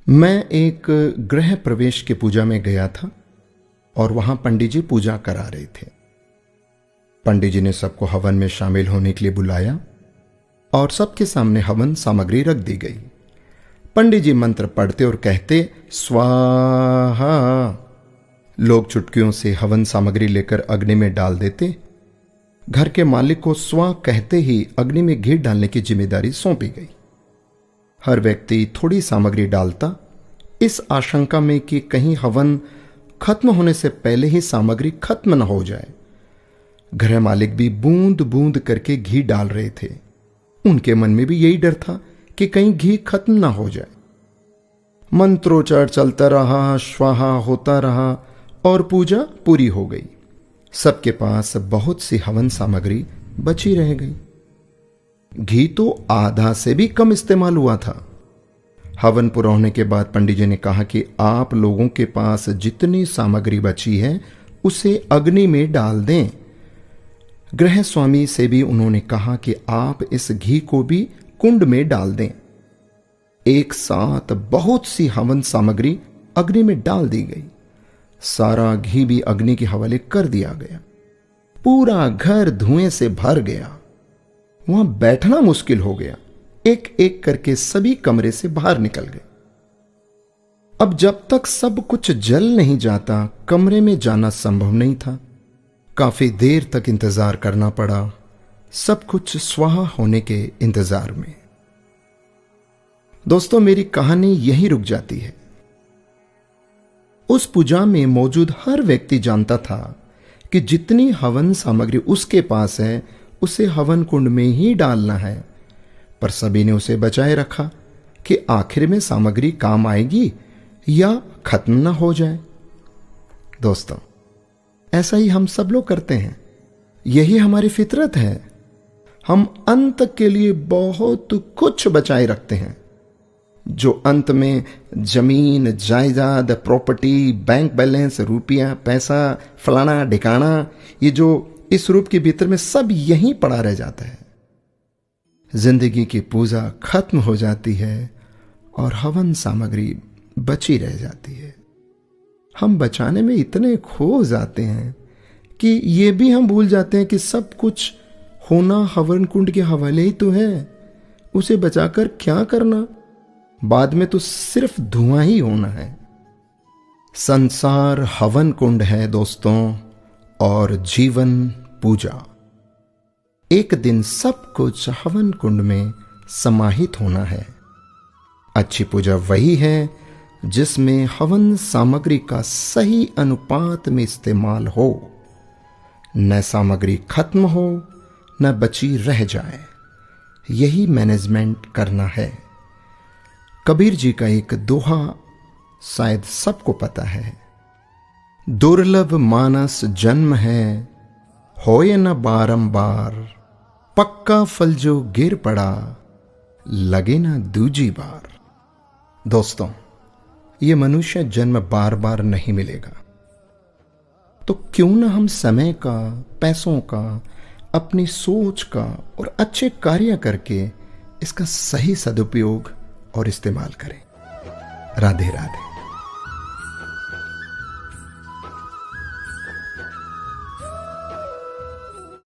मैं एक गृह प्रवेश की पूजा में गया था और वहां पंडित जी पूजा करा रहे थे। पंडित जी ने सबको हवन में शामिल होने के लिए बुलाया और सबके सामने हवन सामग्री रख दी गई। पंडित जी मंत्र पढ़ते और कहते स्वाहा। लोग चुटकियों से हवन सामग्री लेकर अग्नि में डाल देते। घर के मालिक को स्वा कहते ही अग्नि में घी डालने की जिम्मेदारी सौंपी गई। हर व्यक्ति थोड़ी सामग्री डालता, इस आशंका में कि कहीं हवन खत्म होने से पहले ही सामग्री खत्म न हो जाए। गृह मालिक भी बूंद बूंद करके घी डाल रहे थे। उनके मन में भी यही डर था कि कहीं घी खत्म ना हो जाए। मंत्रोच्चार चलता रहा, स्वाहा होता रहा और पूजा पूरी हो गई। सबके पास बहुत सी हवन सामग्री बची रह गई। घी तो आधा से भी कम इस्तेमाल हुआ था। हवन पूरा होने के बाद पंडित जी ने कहा कि आप लोगों के पास जितनी सामग्री बची है उसे अग्नि में डाल दें। गृह स्वामी से भी उन्होंने कहा कि आप इस घी को भी कुंड में डाल दें। एक साथ बहुत सी हवन सामग्री अग्नि में डाल दी गई। सारा घी भी अग्नि के हवाले कर दिया गया। पूरा घर धुएं से भर गया। वहां बैठना मुश्किल हो गया। एक एक करके सभी कमरे से बाहर निकल गए। अब जब तक सब कुछ जल नहीं जाता, कमरे में जाना संभव नहीं था। काफी देर तक इंतजार करना पड़ा, सब कुछ स्वाहा होने के इंतजार में। दोस्तों, मेरी कहानी यहीं रुक जाती है। उस पूजा में मौजूद हर व्यक्ति जानता था कि जितनी हवन सामग्री उसके पास है उसे हवन कुंड में ही डालना है, पर सभी ने उसे बचाए रखा कि आखिर में सामग्री काम आएगी या खत्म ना हो जाए। दोस्तों, ऐसा ही हम सब लोग करते हैं। यही हमारी फितरत है। हम अंत के लिए बहुत कुछ बचाए रखते हैं, जो अंत में जमीन, जायदाद, प्रॉपर्टी, बैंक बैलेंस, रुपया, पैसा, फलाना ढिकाना, ये जो इस रूप के भीतर में सब यहीं पड़ा रह जाता है। जिंदगी की पूजा खत्म हो जाती है और हवन सामग्री बची रह जाती है। हम बचाने में इतने खो जाते हैं कि ये भी हम भूल जाते हैं कि सब कुछ होना हवन कुंड के हवाले ही तो है। उसे बचाकर क्या करना? बाद में तो सिर्फ धुआं ही होना है। संसार हवन कुंड है दोस्तों, और जीवन पूजा। एक दिन सब कुछ हवन कुंड में समाहित होना है। अच्छी पूजा वही है जिसमें हवन सामग्री का सही अनुपात में इस्तेमाल हो, न सामग्री खत्म हो न बची रह जाए। यही मैनेजमेंट करना है। कबीर जी का एक दोहा शायद सबको पता है, दुर्लभ मानस जन्म है, होए न बारंबार, पक्का फल जो गिर पड़ा, लगे ना दूजी बार। दोस्तों, ये मनुष्य जन्म बार बार नहीं मिलेगा, तो क्यों ना हम समय का, पैसों का, अपनी सोच का और अच्छे कार्य करके इसका सही सदुपयोग और इस्तेमाल करें। राधे राधे।